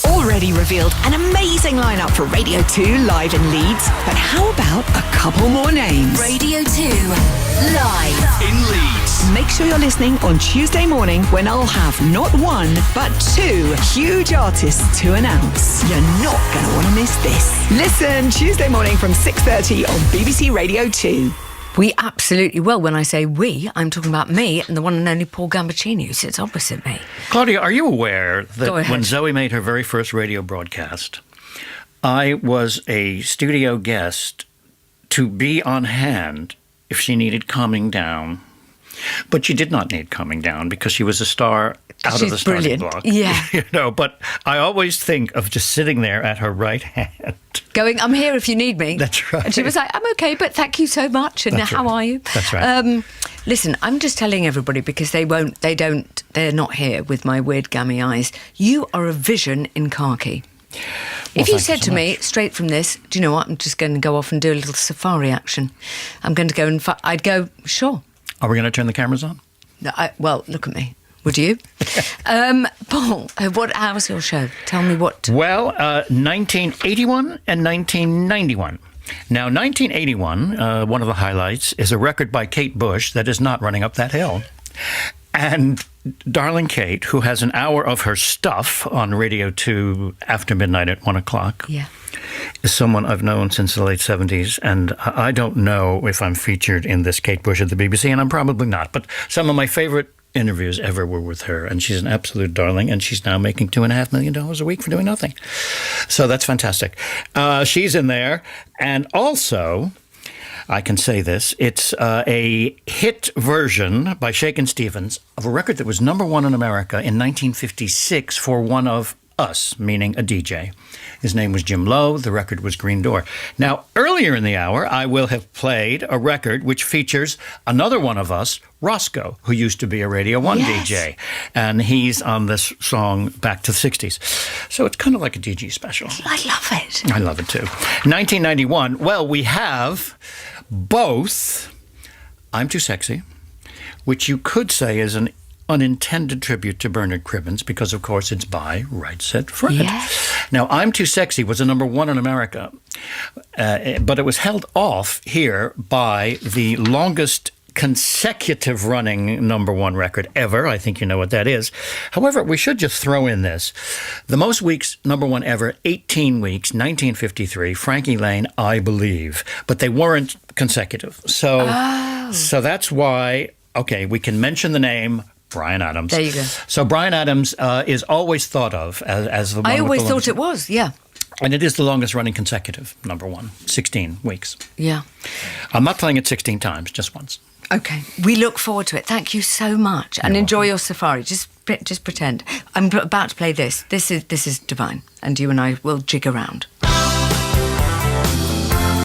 already revealed an amazing lineup for Radio 2 live in Leeds. But how about a couple more names? Radio 2 live in Leeds. Make sure you're listening on Tuesday morning when I'll have not one, but two huge artists to announce. You're not going to want to miss this. Listen Tuesday morning from 6:30 on BBC Radio 2. We absolutely will. When I say we, I'm talking about me and the one and only Paul Gambaccini, who sits opposite me. Claudia, are you aware that Go ahead. when Zoe made her very first radio broadcast, I was a studio guest to be on hand if she needed calming down? But she did not need calming down because she was a star out of the starting brilliant. block. Yeah. But I always think of just sitting there at her right hand. Going, I'm here if you need me. That's right. And she was like, I'm okay, but thank you so much. And That's how right. are you? That's right. Listen, I'm just telling everybody because they're not here with my weird gammy eyes. You are a vision in khaki. If you said to me, straight from this, do you know what? I'm just going to go off and do a little safari action. I'm going to go and I'd go, sure. Are we going to turn the cameras on? No, well, look at me. Would you? Paul, how's your show? Tell me what. Well, 1981 and 1991. Now, 1981, one of the highlights, is a record by Kate Bush that is not running up that hill. And darling Kate, who has an hour of her stuff on Radio 2 after midnight at 1 o'clock, Yeah. is someone I've known since the late 70s. And I don't know if I'm featured in this Kate Bush at the BBC, and I'm probably not. But some of my favorite interviews ever were with her, and she's an absolute darling, and she's now making $2.5 million a week for doing nothing. So that's fantastic. She's in there. And also, I can say this, it's a hit version by Shakin' Stevens of a record that was number one in America in 1956 for one of us, meaning a DJ. His name was Jim Lowe. The record was Green Door. Now, earlier in the hour, I will have played a record which features another one of us, Roscoe, who used to be a Radio 1 DJ. And he's on this song back to the 60s. So it's kind of like a DG special. I love it. I love it too. 1991, well, we have both I'm Too Sexy, which you could say is an unintended tribute to Bernard Cribbins because, of course, it's by Right Said Fred. Yes. Now, I'm Too Sexy was a number one in America, but it was held off here by the longest consecutive running number one record ever. I think you know what that is. However, we should just throw in this. The most weeks number one ever, 18 weeks, 1953, Frankie Lane, I Believe. But they weren't consecutive. So that's why, okay, we can mention the name Bryan Adams. There you go. So Bryan Adams is always thought of as the one I with always the thought longest- it was, yeah. And it is the longest running consecutive number one, 16 weeks. Yeah. I'm not playing it 16 times, just once. Okay. We look forward to it. Thank you so much. And enjoy your safari. Just pretend. I'm about to play this. This is divine. And you and I will jig around.